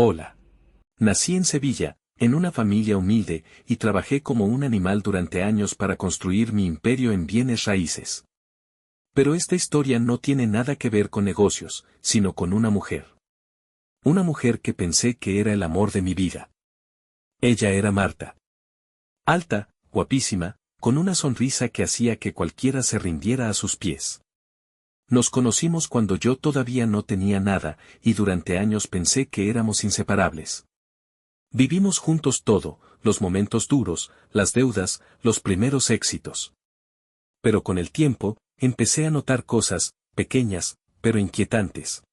Hola. Nací en Sevilla, en una familia humilde, y trabajé como un animal durante años para construir mi imperio en bienes raíces. Pero esta historia no tiene nada que ver con negocios, sino con una mujer. Una mujer que pensé que era el amor de mi vida. Ella era Marta. Alta, guapísima, con una sonrisa que hacía que cualquiera se rindiera a sus pies. Nos conocimos cuando yo todavía no tenía nada, y durante años pensé que éramos inseparables. Vivimos juntos todo, los momentos duros, las deudas, los primeros éxitos. Pero con el tiempo, empecé a notar cosas, pequeñas, pero inquietantes.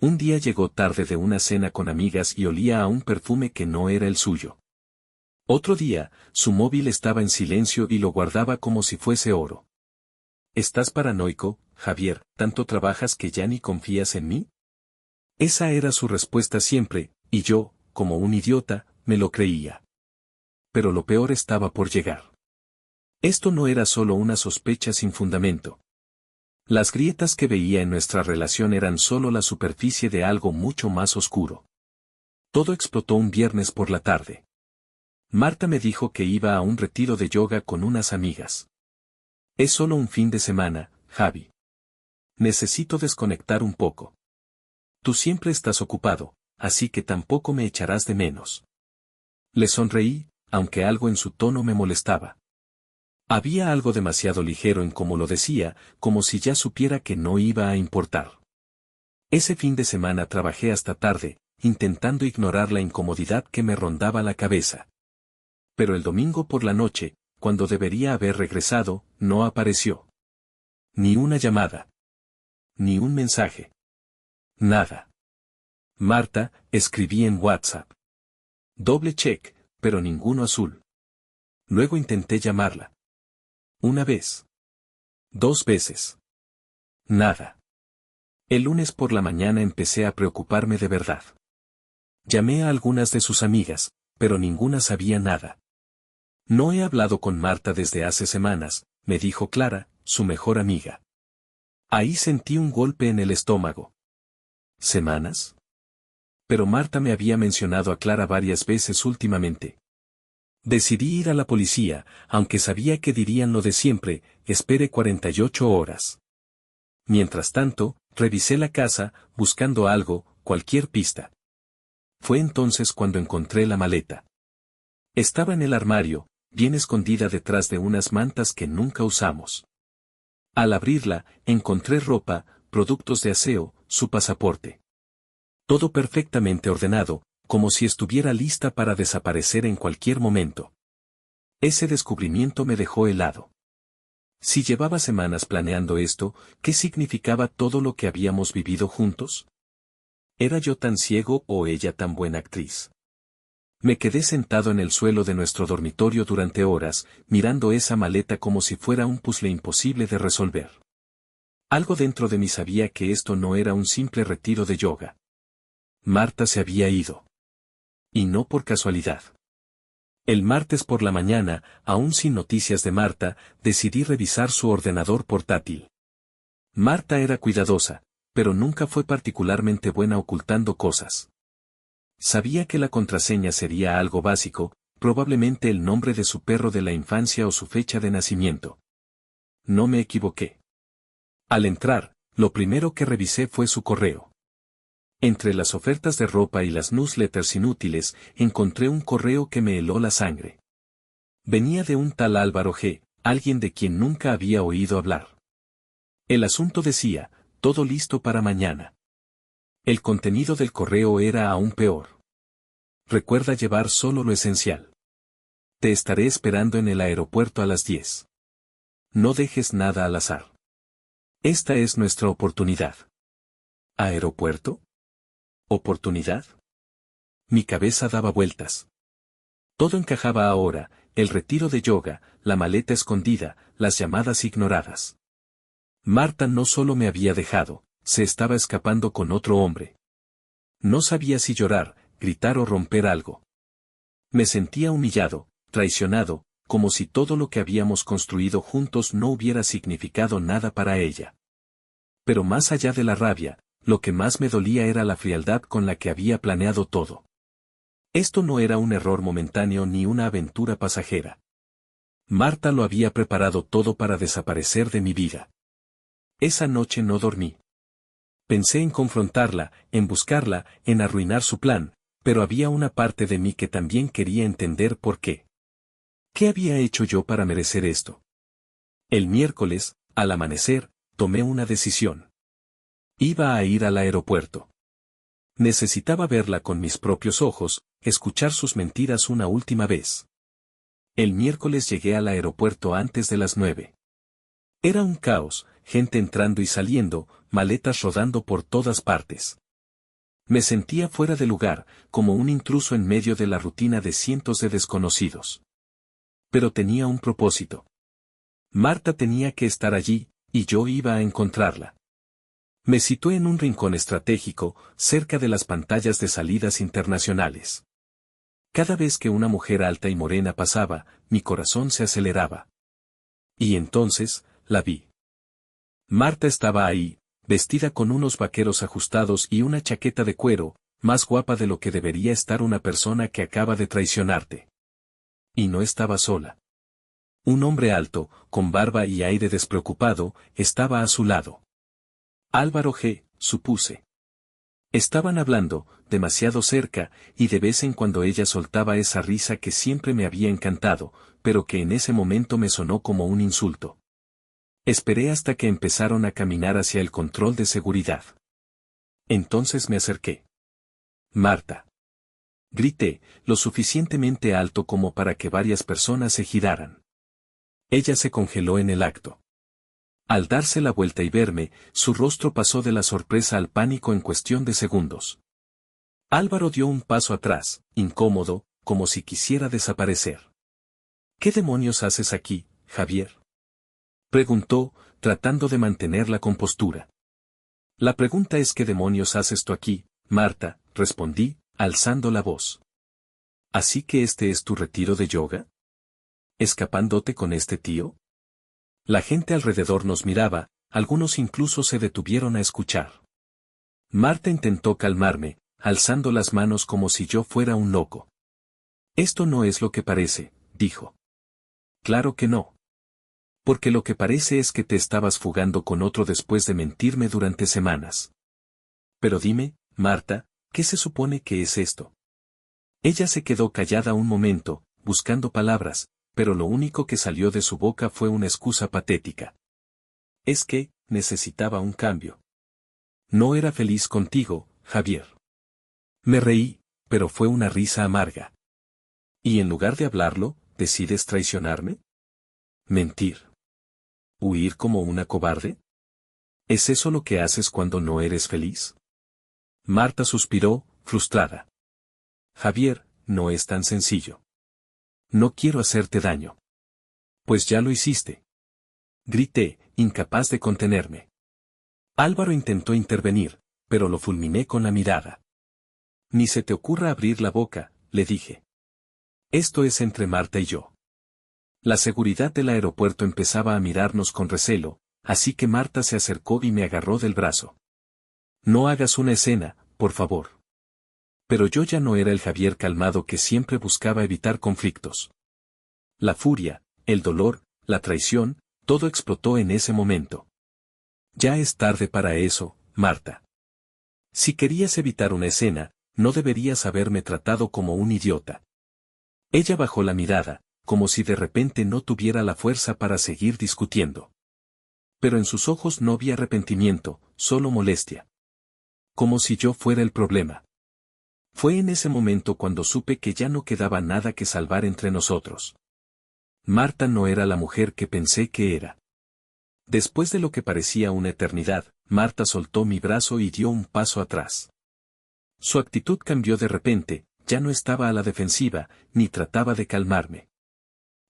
Un día llegó tarde de una cena con amigas y olía a un perfume que no era el suyo. Otro día, su móvil estaba en silencio y lo guardaba como si fuese oro. ¿Estás paranoico, Javier, tanto trabajas que ya ni confías en mí? Esa era su respuesta siempre, y yo, como un idiota, me lo creía. Pero lo peor estaba por llegar. Esto no era solo una sospecha sin fundamento. Las grietas que veía en nuestra relación eran solo la superficie de algo mucho más oscuro. Todo explotó un viernes por la tarde. Marta me dijo que iba a un retiro de yoga con unas amigas. Es solo un fin de semana, Javi. Necesito desconectar un poco. Tú siempre estás ocupado, así que tampoco me echarás de menos. Le sonreí, aunque algo en su tono me molestaba. Había algo demasiado ligero en cómo lo decía, como si ya supiera que no iba a importar. Ese fin de semana trabajé hasta tarde, intentando ignorar la incomodidad que me rondaba la cabeza. Pero el domingo por la noche, cuando debería haber regresado, no apareció. Ni una llamada. Ni un mensaje. Nada. Marta, escribí en WhatsApp. Doble check, pero ninguno azul. Luego intenté llamarla. Una vez. 2 veces. Nada. El lunes por la mañana empecé a preocuparme de verdad. Llamé a algunas de sus amigas, pero ninguna sabía nada. No he hablado con Marta desde hace semanas, me dijo Clara, su mejor amiga. Ahí sentí un golpe en el estómago. ¿Semanas? Pero Marta me había mencionado a Clara varias veces últimamente. Decidí ir a la policía, aunque sabía que dirían lo de siempre, espere 48 horas. Mientras tanto, revisé la casa, buscando algo, cualquier pista. Fue entonces cuando encontré la maleta. Estaba en el armario, bien escondida detrás de unas mantas que nunca usamos. Al abrirla, encontré ropa, productos de aseo, su pasaporte. Todo perfectamente ordenado, como si estuviera lista para desaparecer en cualquier momento. Ese descubrimiento me dejó helado. Si llevaba semanas planeando esto, ¿qué significaba todo lo que habíamos vivido juntos? ¿Era yo tan ciego o ella tan buena actriz? Me quedé sentado en el suelo de nuestro dormitorio durante horas, mirando esa maleta como si fuera un puzzle imposible de resolver. Algo dentro de mí sabía que esto no era un simple retiro de yoga. Marta se había ido. Y no por casualidad. El martes por la mañana, aún sin noticias de Marta, decidí revisar su ordenador portátil. Marta era cuidadosa, pero nunca fue particularmente buena ocultando cosas. Sabía que la contraseña sería algo básico, probablemente el nombre de su perro de la infancia o su fecha de nacimiento. No me equivoqué. Al entrar, lo primero que revisé fue su correo. Entre las ofertas de ropa y las newsletters inútiles, encontré un correo que me heló la sangre. Venía de un tal Álvaro G., alguien de quien nunca había oído hablar. El asunto decía, todo listo para mañana. El contenido del correo era aún peor. Recuerda llevar solo lo esencial. Te estaré esperando en el aeropuerto a las 10. No dejes nada al azar. Esta es nuestra oportunidad. ¿Aeropuerto? ¿Oportunidad? Mi cabeza daba vueltas. Todo encajaba ahora, el retiro de yoga, la maleta escondida, las llamadas ignoradas. Marta no solo me había dejado, se estaba escapando con otro hombre. No sabía si llorar, gritar o romper algo. Me sentía humillado, traicionado, como si todo lo que habíamos construido juntos no hubiera significado nada para ella. Pero más allá de la rabia, lo que más me dolía era la frialdad con la que había planeado todo. Esto no era un error momentáneo ni una aventura pasajera. Marta lo había preparado todo para desaparecer de mi vida. Esa noche no dormí. Pensé en confrontarla, en buscarla, en arruinar su plan, pero había una parte de mí que también quería entender por qué. ¿Qué había hecho yo para merecer esto? El miércoles, al amanecer, tomé una decisión. Iba a ir al aeropuerto. Necesitaba verla con mis propios ojos, escuchar sus mentiras una última vez. El miércoles llegué al aeropuerto antes de las 9. Era un caos, gente entrando y saliendo, maletas rodando por todas partes. Me sentía fuera de lugar, como un intruso en medio de la rutina de cientos de desconocidos. Pero tenía un propósito. Marta tenía que estar allí, y yo iba a encontrarla. Me situé en un rincón estratégico, cerca de las pantallas de salidas internacionales. Cada vez que una mujer alta y morena pasaba, mi corazón se aceleraba. Y entonces, la vi. Marta estaba ahí, vestida con unos vaqueros ajustados y una chaqueta de cuero, más guapa de lo que debería estar una persona que acaba de traicionarte. Y no estaba sola. Un hombre alto, con barba y aire despreocupado, estaba a su lado. Álvaro G., supuse. Estaban hablando, demasiado cerca, y de vez en cuando ella soltaba esa risa que siempre me había encantado, pero que en ese momento me sonó como un insulto. Esperé hasta que empezaron a caminar hacia el control de seguridad. Entonces me acerqué. Marta. Grité, lo suficientemente alto como para que varias personas se giraran. Ella se congeló en el acto. Al darse la vuelta y verme, su rostro pasó de la sorpresa al pánico en cuestión de segundos. Álvaro dio un paso atrás, incómodo, como si quisiera desaparecer. ¿Qué demonios haces aquí, Javier?, preguntó, tratando de mantener la compostura. La pregunta es ¿qué demonios haces tú aquí, Marta?, respondí, alzando la voz. ¿Así que este es tu retiro de yoga? ¿Escapándote con este tío? La gente alrededor nos miraba, algunos incluso se detuvieron a escuchar. Marta intentó calmarme, alzando las manos como si yo fuera un loco. Esto no es lo que parece, dijo. Claro que no. Porque lo que parece es que te estabas fugando con otro después de mentirme durante semanas. Pero dime, Marta, ¿qué se supone que es esto? Ella se quedó callada un momento, buscando palabras, pero lo único que salió de su boca fue una excusa patética. Es que, necesitaba un cambio. No era feliz contigo, Javier. Me reí, pero fue una risa amarga. ¿Y en lugar de hablarlo, decides traicionarme? ¿Mentir? ¿Huir como una cobarde? ¿Es eso lo que haces cuando no eres feliz? Marta suspiró, frustrada. Javier, no es tan sencillo. No quiero hacerte daño. Pues ya lo hiciste. Grité, incapaz de contenerme. Álvaro intentó intervenir, pero lo fulminé con la mirada. Ni se te ocurra abrir la boca, le dije. Esto es entre Marta y yo. La seguridad del aeropuerto empezaba a mirarnos con recelo, así que Marta se acercó y me agarró del brazo. No hagas una escena, por favor. Pero yo ya no era el Javier calmado que siempre buscaba evitar conflictos. La furia, el dolor, la traición, todo explotó en ese momento. Ya es tarde para eso, Marta. Si querías evitar una escena, no deberías haberme tratado como un idiota. Ella bajó la mirada, como si de repente no tuviera la fuerza para seguir discutiendo. Pero en sus ojos no vi arrepentimiento, solo molestia. Como si yo fuera el problema. Fue en ese momento cuando supe que ya no quedaba nada que salvar entre nosotros. Marta no era la mujer que pensé que era. Después de lo que parecía una eternidad, Marta soltó mi brazo y dio un paso atrás. Su actitud cambió de repente, ya no estaba a la defensiva, ni trataba de calmarme.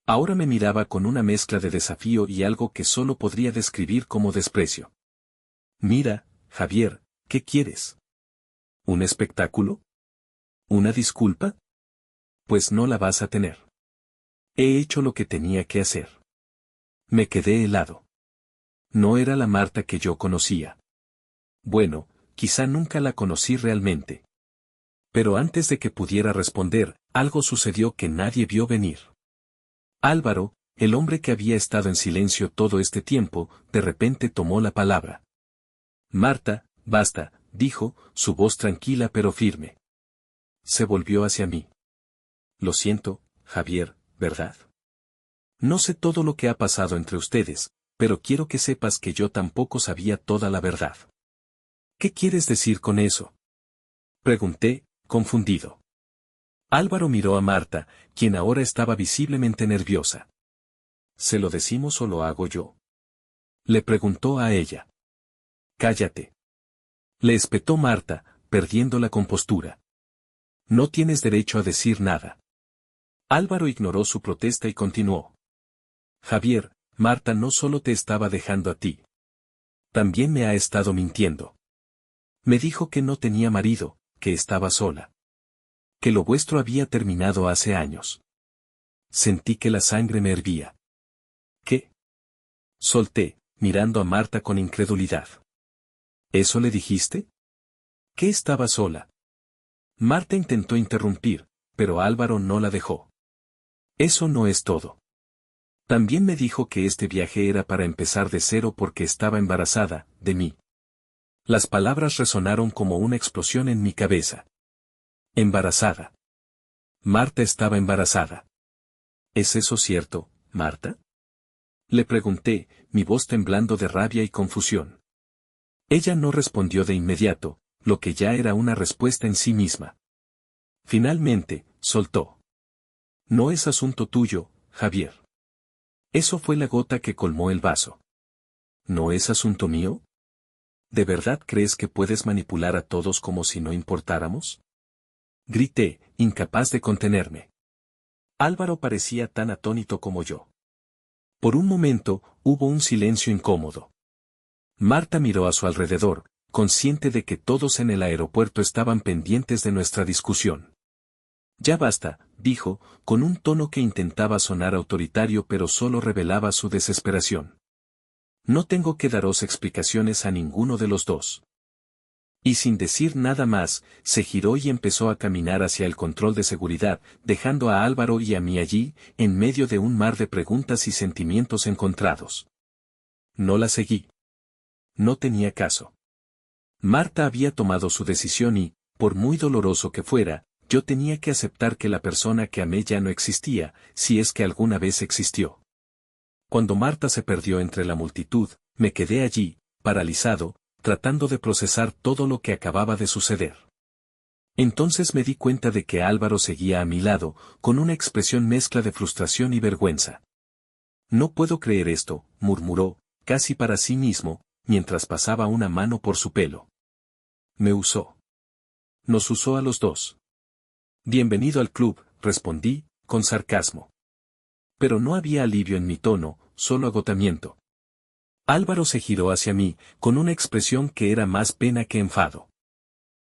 Ahora me miraba con una mezcla de desafío y algo que solo podría describir como desprecio. Mira, Javier, ¿qué quieres? ¿Un espectáculo? ¿Una disculpa? Pues no la vas a tener. He hecho lo que tenía que hacer. Me quedé helado. No era la Marta que yo conocía. Bueno, quizá nunca la conocí realmente. Pero antes de que pudiera responder, algo sucedió que nadie vio venir. Álvaro, el hombre que había estado en silencio todo este tiempo, de repente tomó la palabra. Marta, basta, dijo, su voz tranquila pero firme. Se volvió hacia mí. Lo siento, Javier, ¿verdad? No sé todo lo que ha pasado entre ustedes, pero quiero que sepas que yo tampoco sabía toda la verdad. ¿Qué quieres decir con eso? Pregunté, confundido. Álvaro miró a Marta, quien ahora estaba visiblemente nerviosa. ¿Se lo decimos o lo hago yo? Le preguntó a ella. Cállate. Le espetó Marta, perdiendo la compostura. No tienes derecho a decir nada. Álvaro ignoró su protesta y continuó. Javier, Marta no solo te estaba dejando a ti. También me ha estado mintiendo. Me dijo que no tenía marido, que estaba sola. Que lo vuestro había terminado hace años. Sentí que la sangre me hervía. ¿Qué? Solté, mirando a Marta con incredulidad. ¿Eso le dijiste? ¿Que estaba sola? Marta intentó interrumpir, pero Álvaro no la dejó. Eso no es todo. También me dijo que este viaje era para empezar de cero porque estaba embarazada, de mí. Las palabras resonaron como una explosión en mi cabeza. Embarazada. Marta estaba embarazada. ¿Es eso cierto, Marta? Le pregunté, mi voz temblando de rabia y confusión. Ella no respondió de inmediato, lo que ya era una respuesta en sí misma. Finalmente, soltó. No es asunto tuyo, Javier. Eso fue la gota que colmó el vaso. ¿No es asunto mío? ¿De verdad crees que puedes manipular a todos como si no importáramos? Grité, incapaz de contenerme. Álvaro parecía tan atónito como yo. Por un momento, hubo un silencio incómodo. Marta miró a su alrededor, consciente de que todos en el aeropuerto estaban pendientes de nuestra discusión. Ya basta, dijo, con un tono que intentaba sonar autoritario pero solo revelaba su desesperación. No tengo que daros explicaciones a ninguno de los dos. Y sin decir nada más, se giró y empezó a caminar hacia el control de seguridad, dejando a Álvaro y a mí allí, en medio de un mar de preguntas y sentimientos encontrados. No la seguí. No tenía caso. Marta había tomado su decisión y, por muy doloroso que fuera, yo tenía que aceptar que la persona que amé ya no existía, si es que alguna vez existió. Cuando Marta se perdió entre la multitud, me quedé allí, paralizado, tratando de procesar todo lo que acababa de suceder. Entonces me di cuenta de que Álvaro seguía a mi lado, con una expresión mezcla de frustración y vergüenza. No puedo creer esto, murmuró, casi para sí mismo, mientras pasaba una mano por su pelo. Me usó. Nos usó a los dos. Bienvenido al club, respondí, con sarcasmo. Pero no había alivio en mi tono, solo agotamiento. Álvaro se giró hacia mí, con una expresión que era más pena que enfado.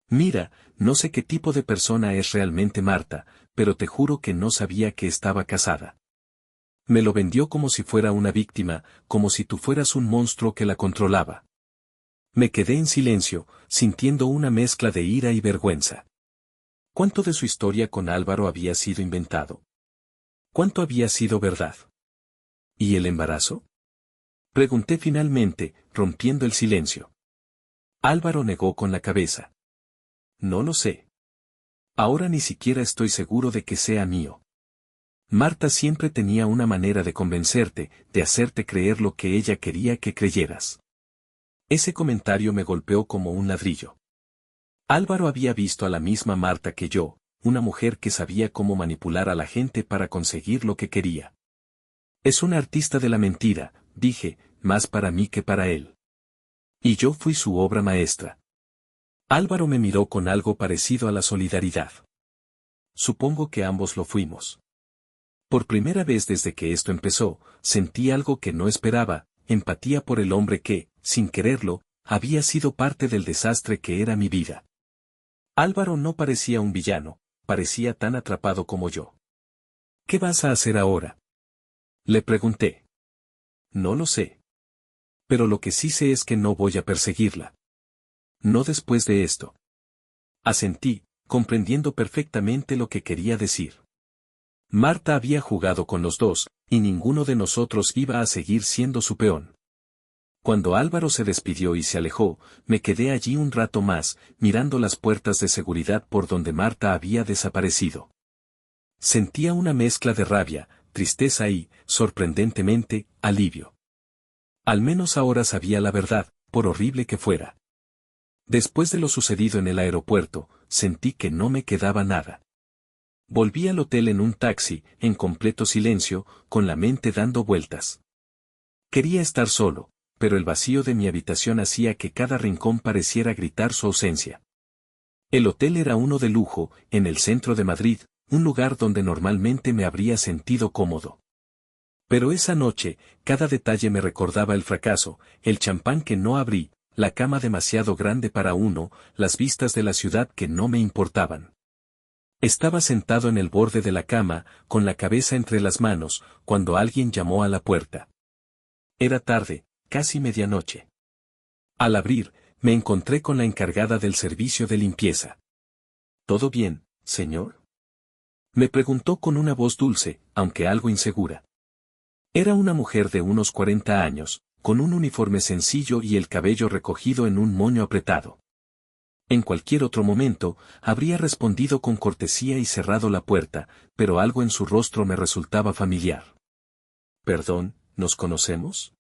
Mira, no sé qué tipo de persona es realmente Marta, pero te juro que no sabía que estaba casada. Me lo vendió como si fuera una víctima, como si tú fueras un monstruo que la controlaba. Me quedé en silencio, sintiendo una mezcla de ira y vergüenza. ¿Cuánto de su historia con Álvaro había sido inventado? ¿Cuánto había sido verdad? ¿Y el embarazo? Pregunté finalmente, rompiendo el silencio. Álvaro negó con la cabeza. No lo sé. Ahora ni siquiera estoy seguro de que sea mío. Marta siempre tenía una manera de convencerte, de hacerte creer lo que ella quería que creyeras. Ese comentario me golpeó como un ladrillo. Álvaro había visto a la misma Marta que yo, una mujer que sabía cómo manipular a la gente para conseguir lo que quería. Es una artista de la mentira, dije, más para mí que para él. Y yo fui su obra maestra. Álvaro me miró con algo parecido a la solidaridad. Supongo que ambos lo fuimos. Por primera vez desde que esto empezó, sentí algo que no esperaba, empatía por el hombre que, sin quererlo, había sido parte del desastre que era mi vida. Álvaro no parecía un villano, parecía tan atrapado como yo. ¿Qué vas a hacer ahora? Le pregunté. No lo sé. Pero lo que sí sé es que no voy a perseguirla. No después de esto. Asentí, comprendiendo perfectamente lo que quería decir. Marta había jugado con los dos, y ninguno de nosotros iba a seguir siendo su peón. Cuando Álvaro se despidió y se alejó, me quedé allí un rato más, mirando las puertas de seguridad por donde Marta había desaparecido. Sentía una mezcla de rabia, tristeza y, sorprendentemente, alivio. Al menos ahora sabía la verdad, por horrible que fuera. Después de lo sucedido en el aeropuerto, sentí que no me quedaba nada. Volví al hotel en un taxi, en completo silencio, con la mente dando vueltas. Quería estar solo, pero el vacío de mi habitación hacía que cada rincón pareciera gritar su ausencia. El hotel era uno de lujo, en el centro de Madrid, un lugar donde normalmente me habría sentido cómodo. Pero esa noche, cada detalle me recordaba el fracaso, el champán que no abrí, la cama demasiado grande para uno, las vistas de la ciudad que no me importaban. Estaba sentado en el borde de la cama, con la cabeza entre las manos, cuando alguien llamó a la puerta. Era tarde, casi medianoche. Al abrir, me encontré con la encargada del servicio de limpieza. ¿Todo bien, señor? Me preguntó con una voz dulce, aunque algo insegura. Era una mujer de unos 40 años, con un uniforme sencillo y el cabello recogido en un moño apretado. En cualquier otro momento, habría respondido con cortesía y cerrado la puerta, pero algo en su rostro me resultaba familiar. «Perdón, ¿nos conocemos?»,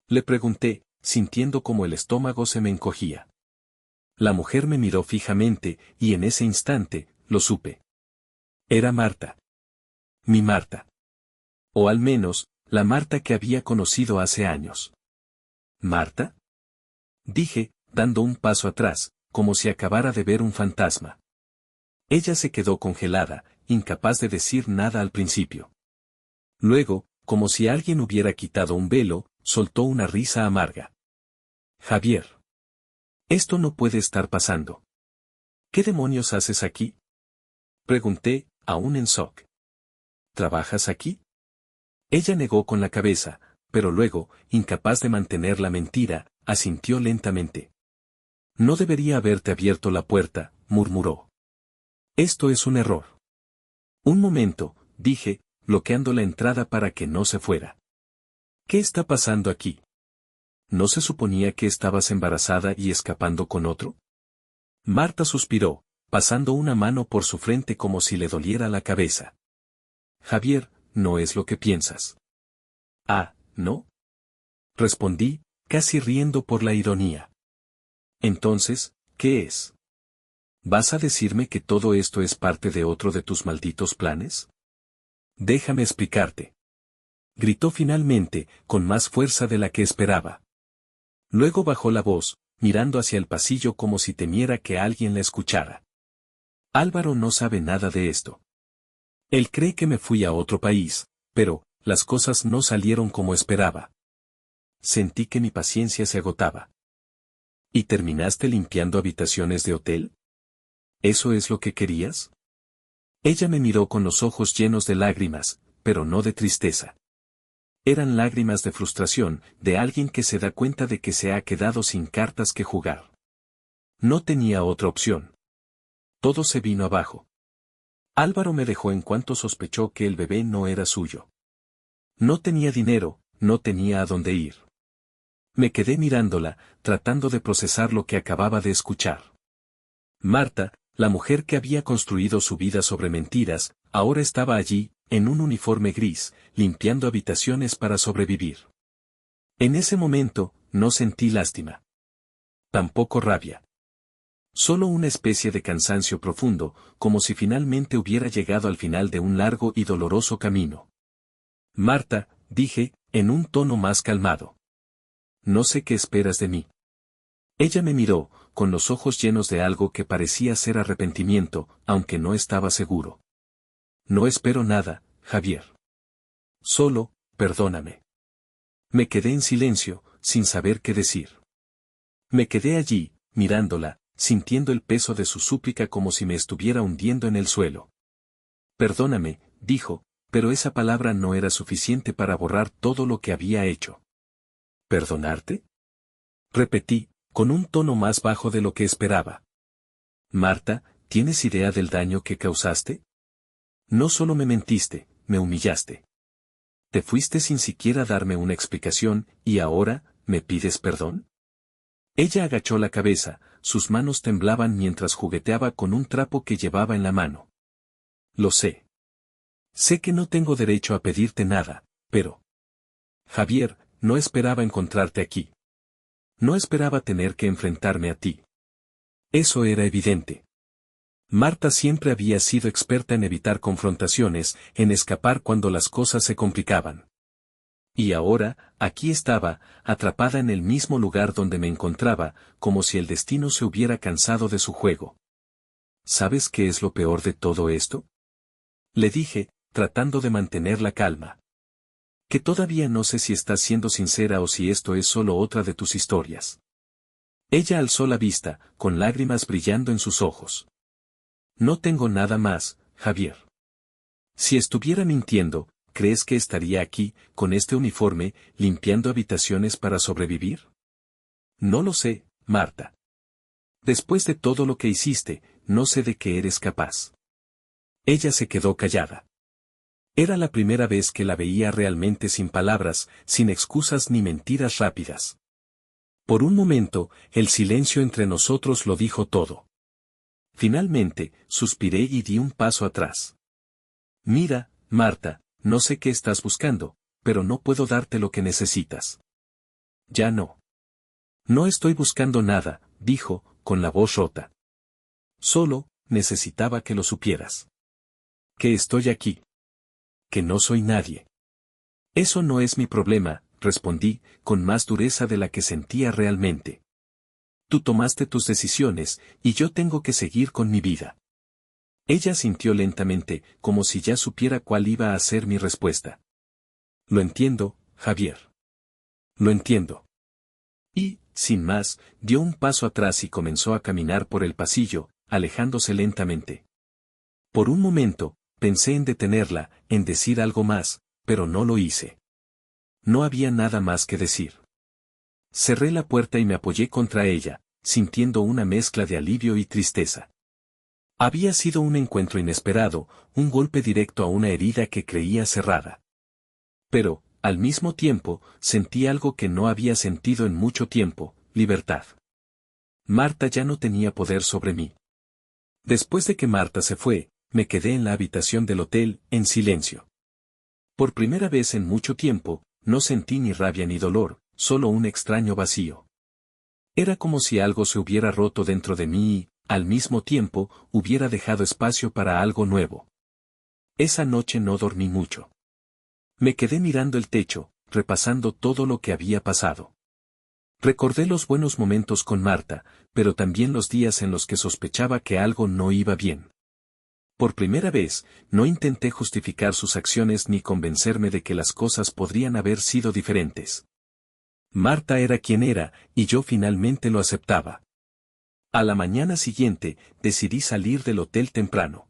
le pregunté, sintiendo como el estómago se me encogía. La mujer me miró fijamente, y en ese instante, lo supe. Era Marta. Mi Marta. O al menos, la Marta que había conocido hace años. ¿Marta?, dije, dando un paso atrás, como si acabara de ver un fantasma. Ella se quedó congelada, incapaz de decir nada al principio. Luego, como si alguien hubiera quitado un velo, soltó una risa amarga. «Javier. Esto no puede estar pasando. ¿Qué demonios haces aquí?», pregunté, aún en shock. «¿Trabajas aquí?». Ella negó con la cabeza, pero luego, incapaz de mantener la mentira, asintió lentamente. «No debería haberte abierto la puerta», murmuró. «Esto es un error». «Un momento», dije, bloqueando la entrada para que no se fuera. «¿Qué está pasando aquí? ¿No se suponía que estabas embarazada y escapando con otro?». Marta suspiró, pasando una mano por su frente como si le doliera la cabeza. «Javier, no es lo que piensas». «Ah, ¿no?», respondí, casi riendo por la ironía. «Entonces, ¿qué es? ¿Vas a decirme que todo esto es parte de otro de tus malditos planes?». «Déjame explicarte», gritó finalmente, con más fuerza de la que esperaba. Luego bajó la voz, mirando hacia el pasillo como si temiera que alguien la escuchara. «Álvaro no sabe nada de esto. Él cree que me fui a otro país, pero, las cosas no salieron como esperaba». Sentí que mi paciencia se agotaba. «¿Y terminaste limpiando habitaciones de hotel? ¿Eso es lo que querías?». Ella me miró con los ojos llenos de lágrimas, pero no de tristeza. Eran lágrimas de frustración, de alguien que se da cuenta de que se ha quedado sin cartas que jugar. No tenía otra opción. Todo se vino abajo. Álvaro me dejó en cuanto sospechó que el bebé no era suyo. No tenía dinero, no tenía a dónde ir. Me quedé mirándola, tratando de procesar lo que acababa de escuchar. Marta, la mujer que había construido su vida sobre mentiras, ahora estaba allí, en un uniforme gris, limpiando habitaciones para sobrevivir. En ese momento, no sentí lástima. Tampoco rabia. Solo una especie de cansancio profundo, como si finalmente hubiera llegado al final de un largo y doloroso camino. «Marta», dije, en un tono más calmado. «No sé qué esperas de mí». Ella me miró, con los ojos llenos de algo que parecía ser arrepentimiento, aunque no estaba seguro. «No espero nada, Javier. Solo, perdóname». Me quedé en silencio, sin saber qué decir. Me quedé allí, mirándola, sintiendo el peso de su súplica como si me estuviera hundiendo en el suelo. «Perdóname», dijo, pero esa palabra no era suficiente para borrar todo lo que había hecho. «¿Perdonarte?», repetí, Con un tono más bajo de lo que esperaba. Marta, ¿tienes idea del daño que causaste? No solo me mentiste, me humillaste. Te fuiste sin siquiera darme una explicación, y ahora, ¿me pides perdón? Ella agachó la cabeza, sus manos temblaban mientras jugueteaba con un trapo que llevaba en la mano. Lo sé. Sé que no tengo derecho a pedirte nada, pero... Javier, no esperaba encontrarte aquí. No esperaba tener que enfrentarme a ti. Eso era evidente. Marta siempre había sido experta en evitar confrontaciones, en escapar cuando las cosas se complicaban. Y ahora, aquí estaba, atrapada en el mismo lugar donde me encontraba, como si el destino se hubiera cansado de su juego. ¿Sabes qué es lo peor de todo esto? Le dije, tratando de mantener la calma. Que todavía no sé si estás siendo sincera o si esto es solo otra de tus historias. Ella alzó la vista, con lágrimas brillando en sus ojos. No tengo nada más, Javier. Si estuviera mintiendo, ¿crees que estaría aquí, con este uniforme, limpiando habitaciones para sobrevivir? No lo sé, Marta. Después de todo lo que hiciste, no sé de qué eres capaz. Ella se quedó callada. Era la primera vez que la veía realmente sin palabras, sin excusas ni mentiras rápidas. Por un momento, el silencio entre nosotros lo dijo todo. Finalmente, suspiré y di un paso atrás. Mira, Marta, no sé qué estás buscando, pero no puedo darte lo que necesitas. Ya no. No estoy buscando nada, dijo, con la voz rota. Solo, necesitaba que lo supieras. Que estoy aquí. Que no soy nadie. Eso no es mi problema, respondí, con más dureza de la que sentía realmente. Tú tomaste tus decisiones, y yo tengo que seguir con mi vida. Ella sintió lentamente, como si ya supiera cuál iba a ser mi respuesta. Lo entiendo, Javier. Lo entiendo. Y, sin más, dio un paso atrás y comenzó a caminar por el pasillo, alejándose lentamente. Por un momento, pensé en detenerla, en decir algo más, pero no lo hice. No había nada más que decir. Cerré la puerta y me apoyé contra ella, sintiendo una mezcla de alivio y tristeza. Había sido un encuentro inesperado, un golpe directo a una herida que creía cerrada. Pero, al mismo tiempo, sentí algo que no había sentido en mucho tiempo, libertad. Marta ya no tenía poder sobre mí. Después de que Marta se fue, me quedé en la habitación del hotel, en silencio. Por primera vez en mucho tiempo, no sentí ni rabia ni dolor, solo un extraño vacío. Era como si algo se hubiera roto dentro de mí y, al mismo tiempo, hubiera dejado espacio para algo nuevo. Esa noche no dormí mucho. Me quedé mirando el techo, repasando todo lo que había pasado. Recordé los buenos momentos con Marta, pero también los días en los que sospechaba que algo no iba bien. Por primera vez, no intenté justificar sus acciones ni convencerme de que las cosas podrían haber sido diferentes. Marta era quien era, y yo finalmente lo aceptaba. A la mañana siguiente, decidí salir del hotel temprano.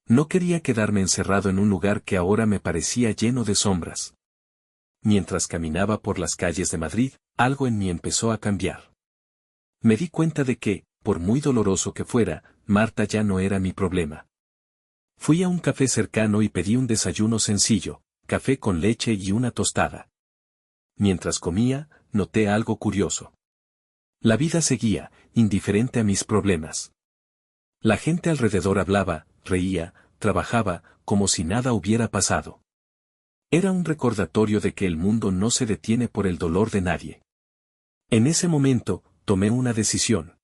No quería quedarme encerrado en un lugar que ahora me parecía lleno de sombras. Mientras caminaba por las calles de Madrid, algo en mí empezó a cambiar. Me di cuenta de que, por muy doloroso que fuera, Marta ya no era mi problema. Fui a un café cercano y pedí un desayuno sencillo, café con leche y una tostada. Mientras comía, noté algo curioso. La vida seguía, indiferente a mis problemas. La gente alrededor hablaba, reía, trabajaba, como si nada hubiera pasado. Era un recordatorio de que el mundo no se detiene por el dolor de nadie. En ese momento, tomé una decisión.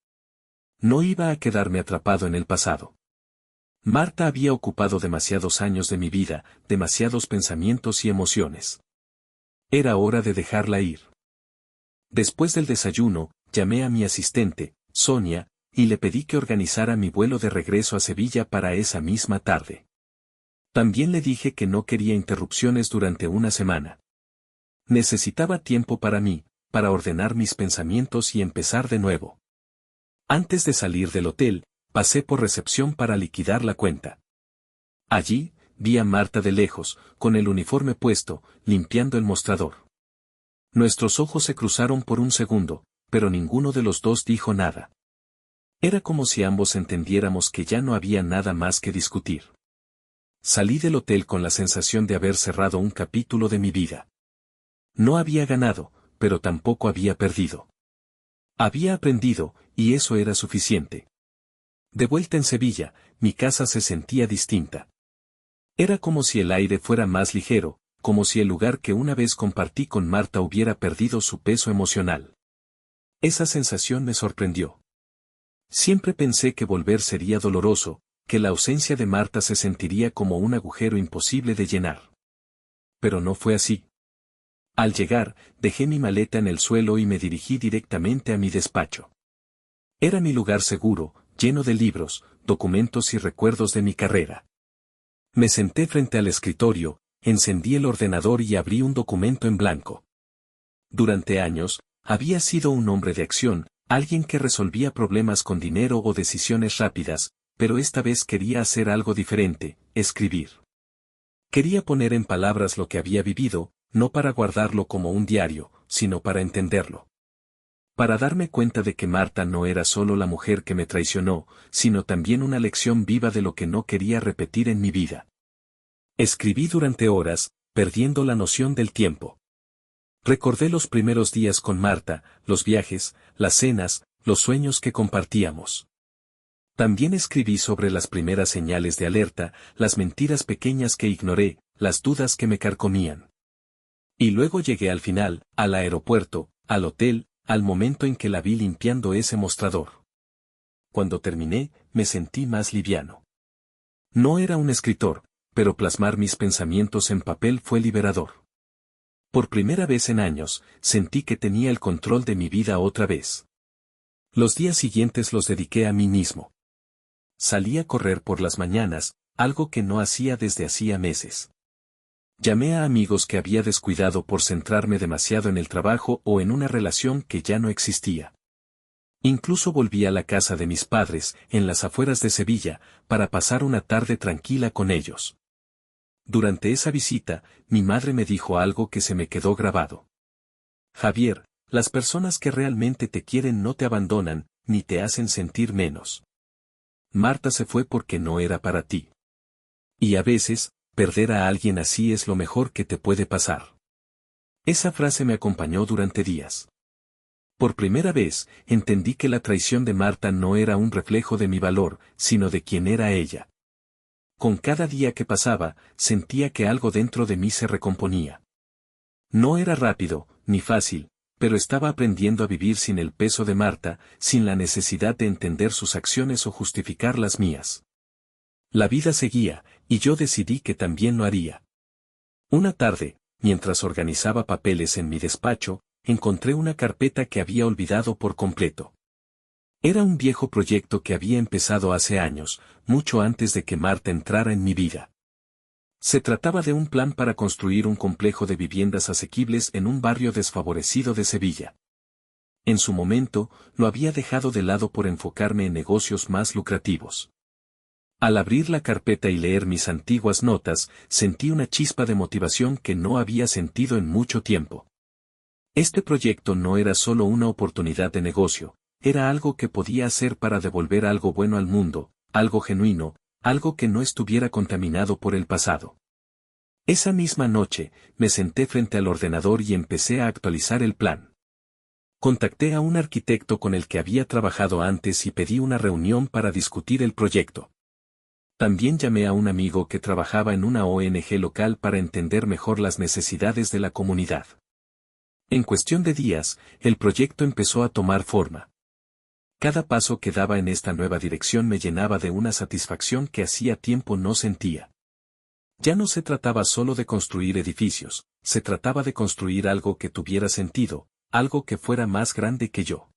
No iba a quedarme atrapado en el pasado. Marta había ocupado demasiados años de mi vida, demasiados pensamientos y emociones. Era hora de dejarla ir. Después del desayuno, llamé a mi asistente, Sonia, y le pedí que organizara mi vuelo de regreso a Sevilla para esa misma tarde. También le dije que no quería interrupciones durante una semana. Necesitaba tiempo para mí, para ordenar mis pensamientos y empezar de nuevo. Antes de salir del hotel, pasé por recepción para liquidar la cuenta. Allí, vi a Marta de lejos, con el uniforme puesto, limpiando el mostrador. Nuestros ojos se cruzaron por un segundo, pero ninguno de los dos dijo nada. Era como si ambos entendiéramos que ya no había nada más que discutir. Salí del hotel con la sensación de haber cerrado un capítulo de mi vida. No había ganado, pero tampoco había perdido. Había aprendido, y eso era suficiente. De vuelta en Sevilla, mi casa se sentía distinta. Era como si el aire fuera más ligero, como si el lugar que una vez compartí con Marta hubiera perdido su peso emocional. Esa sensación me sorprendió. Siempre pensé que volver sería doloroso, que la ausencia de Marta se sentiría como un agujero imposible de llenar. Pero no fue así. Al llegar, dejé mi maleta en el suelo y me dirigí directamente a mi despacho. Era mi lugar seguro, lleno de libros, documentos y recuerdos de mi carrera. Me senté frente al escritorio, encendí el ordenador y abrí un documento en blanco. Durante años, había sido un hombre de acción, alguien que resolvía problemas con dinero o decisiones rápidas, pero esta vez quería hacer algo diferente, escribir. Quería poner en palabras lo que había vivido, no para guardarlo como un diario, sino para entenderlo. Para darme cuenta de que Marta no era solo la mujer que me traicionó, sino también una lección viva de lo que no quería repetir en mi vida. Escribí durante horas, perdiendo la noción del tiempo. Recordé los primeros días con Marta, los viajes, las cenas, los sueños que compartíamos. También escribí sobre las primeras señales de alerta, las mentiras pequeñas que ignoré, las dudas que me carcomían. Y luego llegué al final, al aeropuerto, al hotel, al momento en que la vi limpiando ese mostrador. Cuando terminé, me sentí más liviano. No era un escritor, pero plasmar mis pensamientos en papel fue liberador. Por primera vez en años, sentí que tenía el control de mi vida otra vez. Los días siguientes los dediqué a mí mismo. Salí a correr por las mañanas, algo que no hacía desde hacía meses. Llamé a amigos que había descuidado por centrarme demasiado en el trabajo o en una relación que ya no existía. Incluso volví a la casa de mis padres, en las afueras de Sevilla, para pasar una tarde tranquila con ellos. Durante esa visita, mi madre me dijo algo que se me quedó grabado. Javier, las personas que realmente te quieren no te abandonan, ni te hacen sentir menos. Marta se fue porque no era para ti. Y a veces, perder a alguien así es lo mejor que te puede pasar. Esa frase me acompañó durante días. Por primera vez, entendí que la traición de Marta no era un reflejo de mi valor, sino de quién era ella. Con cada día que pasaba, sentía que algo dentro de mí se recomponía. No era rápido, ni fácil, pero estaba aprendiendo a vivir sin el peso de Marta, sin la necesidad de entender sus acciones o justificar las mías. La vida seguía, y yo decidí que también lo haría. Una tarde, mientras organizaba papeles en mi despacho, encontré una carpeta que había olvidado por completo. Era un viejo proyecto que había empezado hace años, mucho antes de que Marta entrara en mi vida. Se trataba de un plan para construir un complejo de viviendas asequibles en un barrio desfavorecido de Sevilla. En su momento, lo había dejado de lado por enfocarme en negocios más lucrativos. Al abrir la carpeta y leer mis antiguas notas, sentí una chispa de motivación que no había sentido en mucho tiempo. Este proyecto no era solo una oportunidad de negocio, era algo que podía hacer para devolver algo bueno al mundo, algo genuino, algo que no estuviera contaminado por el pasado. Esa misma noche, me senté frente al ordenador y empecé a actualizar el plan. Contacté a un arquitecto con el que había trabajado antes y pedí una reunión para discutir el proyecto. También llamé a un amigo que trabajaba en una ONG local para entender mejor las necesidades de la comunidad. En cuestión de días, el proyecto empezó a tomar forma. Cada paso que daba en esta nueva dirección me llenaba de una satisfacción que hacía tiempo no sentía. Ya no se trataba solo de construir edificios, se trataba de construir algo que tuviera sentido, algo que fuera más grande que yo.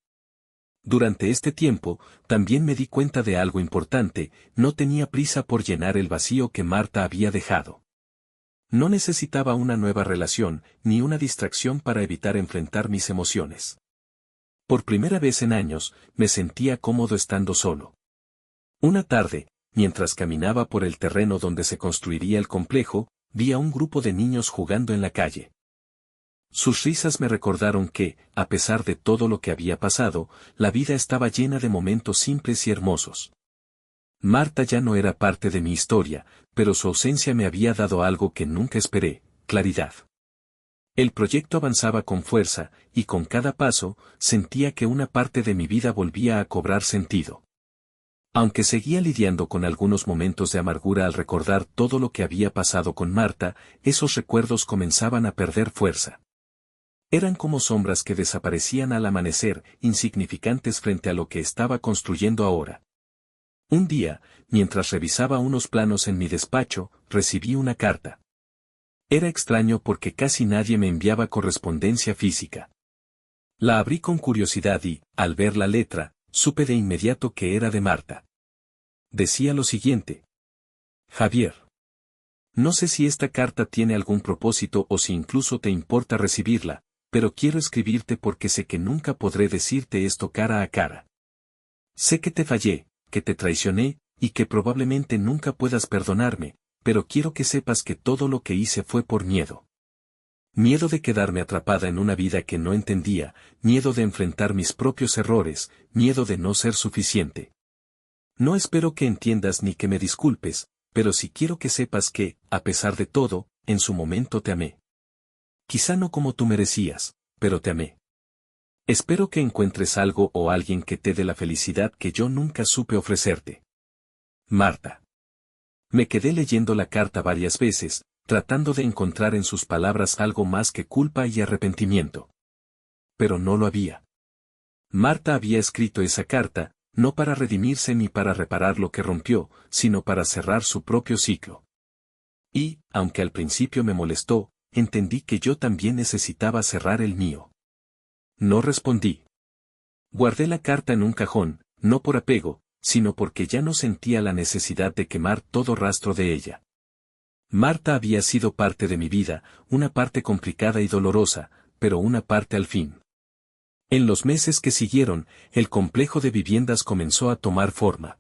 Durante este tiempo, también me di cuenta de algo importante, no tenía prisa por llenar el vacío que Marta había dejado. No necesitaba una nueva relación, ni una distracción para evitar enfrentar mis emociones. Por primera vez en años, me sentía cómodo estando solo. Una tarde, mientras caminaba por el terreno donde se construiría el complejo, vi a un grupo de niños jugando en la calle. Sus risas me recordaron que, a pesar de todo lo que había pasado, la vida estaba llena de momentos simples y hermosos. Marta ya no era parte de mi historia, pero su ausencia me había dado algo que nunca esperé: claridad. El proyecto avanzaba con fuerza, y con cada paso, sentía que una parte de mi vida volvía a cobrar sentido. Aunque seguía lidiando con algunos momentos de amargura al recordar todo lo que había pasado con Marta, esos recuerdos comenzaban a perder fuerza. Eran como sombras que desaparecían al amanecer, insignificantes frente a lo que estaba construyendo ahora. Un día, mientras revisaba unos planos en mi despacho, recibí una carta. Era extraño porque casi nadie me enviaba correspondencia física. La abrí con curiosidad y, al ver la letra, supe de inmediato que era de Marta. Decía lo siguiente: Javier. No sé si esta carta tiene algún propósito o si incluso te importa recibirla, pero quiero escribirte porque sé que nunca podré decirte esto cara a cara. Sé que te fallé, que te traicioné, y que probablemente nunca puedas perdonarme, pero quiero que sepas que todo lo que hice fue por miedo. Miedo de quedarme atrapada en una vida que no entendía, miedo de enfrentar mis propios errores, miedo de no ser suficiente. No espero que entiendas ni que me disculpes, pero sí quiero que sepas que, a pesar de todo, en su momento te amé. Quizá no como tú merecías, pero te amé. Espero que encuentres algo o alguien que te dé la felicidad que yo nunca supe ofrecerte. Marta. Me quedé leyendo la carta varias veces, tratando de encontrar en sus palabras algo más que culpa y arrepentimiento. Pero no lo había. Marta había escrito esa carta, no para redimirse ni para reparar lo que rompió, sino para cerrar su propio ciclo. Y, aunque al principio me molestó, entendí que yo también necesitaba cerrar el mío. No respondí. Guardé la carta en un cajón, no por apego, sino porque ya no sentía la necesidad de quemar todo rastro de ella. Marta había sido parte de mi vida, una parte complicada y dolorosa, pero una parte al fin. En los meses que siguieron, el complejo de viviendas comenzó a tomar forma.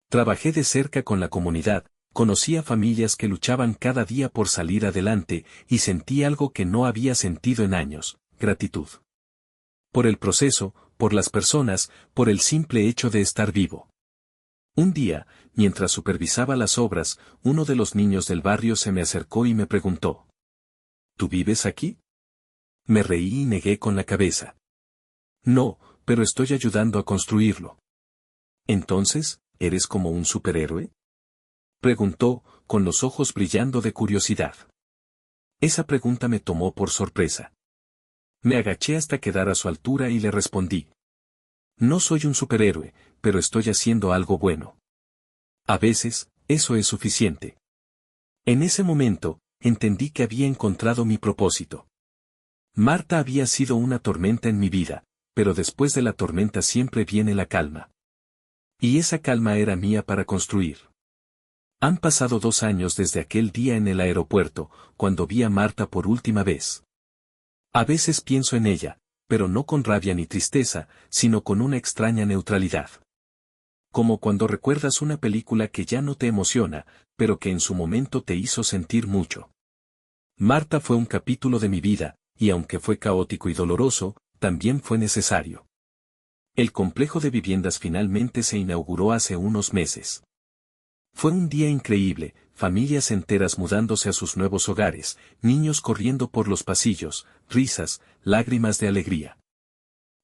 Trabajé de cerca con la comunidad, conocí a familias que luchaban cada día por salir adelante, y sentí algo que no había sentido en años: gratitud. Por el proceso, por las personas, por el simple hecho de estar vivo. Un día, mientras supervisaba las obras, uno de los niños del barrio se me acercó y me preguntó: ¿Tú vives aquí? Me reí y negué con la cabeza. No, pero estoy ayudando a construirlo. Entonces, ¿eres como un superhéroe?, preguntó, con los ojos brillando de curiosidad. Esa pregunta me tomó por sorpresa. Me agaché hasta quedar a su altura y le respondí: No soy un superhéroe, pero estoy haciendo algo bueno. A veces, eso es suficiente. En ese momento, entendí que había encontrado mi propósito. Marta había sido una tormenta en mi vida, pero después de la tormenta siempre viene la calma. Y esa calma era mía para construir. Han pasado 2 años desde aquel día en el aeropuerto, cuando vi a Marta por última vez. A veces pienso en ella, pero no con rabia ni tristeza, sino con una extraña neutralidad. Como cuando recuerdas una película que ya no te emociona, pero que en su momento te hizo sentir mucho. Marta fue un capítulo de mi vida, y aunque fue caótico y doloroso, también fue necesario. El complejo de viviendas finalmente se inauguró hace unos meses. Fue un día increíble, familias enteras mudándose a sus nuevos hogares, niños corriendo por los pasillos, risas, lágrimas de alegría.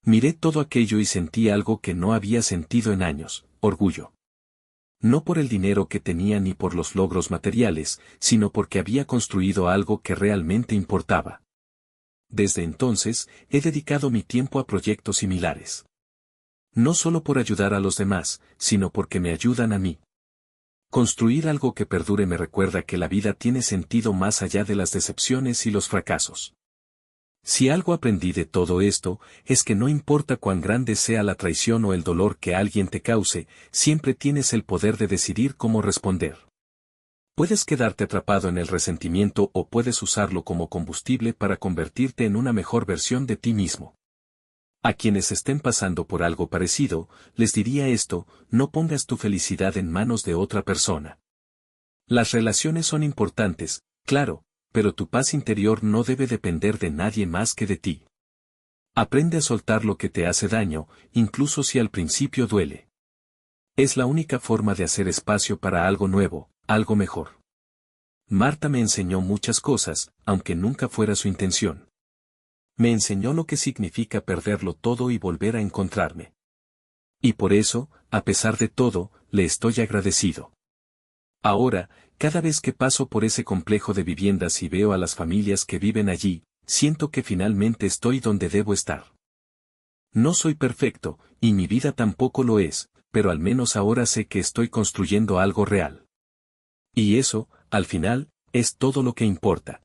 Miré todo aquello y sentí algo que no había sentido en años: orgullo. No por el dinero que tenía ni por los logros materiales, sino porque había construido algo que realmente importaba. Desde entonces, he dedicado mi tiempo a proyectos similares. No solo por ayudar a los demás, sino porque me ayudan a mí. Construir algo que perdure me recuerda que la vida tiene sentido más allá de las decepciones y los fracasos. Si algo aprendí de todo esto, es que no importa cuán grande sea la traición o el dolor que alguien te cause, siempre tienes el poder de decidir cómo responder. Puedes quedarte atrapado en el resentimiento o puedes usarlo como combustible para convertirte en una mejor versión de ti mismo. A quienes estén pasando por algo parecido, les diría esto: no pongas tu felicidad en manos de otra persona. Las relaciones son importantes, claro, pero tu paz interior no debe depender de nadie más que de ti. Aprende a soltar lo que te hace daño, incluso si al principio duele. Es la única forma de hacer espacio para algo nuevo, algo mejor. Marta me enseñó muchas cosas, aunque nunca fuera su intención. Me enseñó lo que significa perderlo todo y volver a encontrarme. Y por eso, a pesar de todo, le estoy agradecido. Ahora, cada vez que paso por ese complejo de viviendas y veo a las familias que viven allí, siento que finalmente estoy donde debo estar. No soy perfecto, y mi vida tampoco lo es, pero al menos ahora sé que estoy construyendo algo real. Y eso, al final, es todo lo que importa.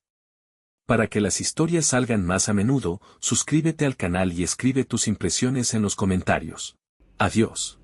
Para que las historias salgan más a menudo, suscríbete al canal y escribe tus impresiones en los comentarios. Adiós.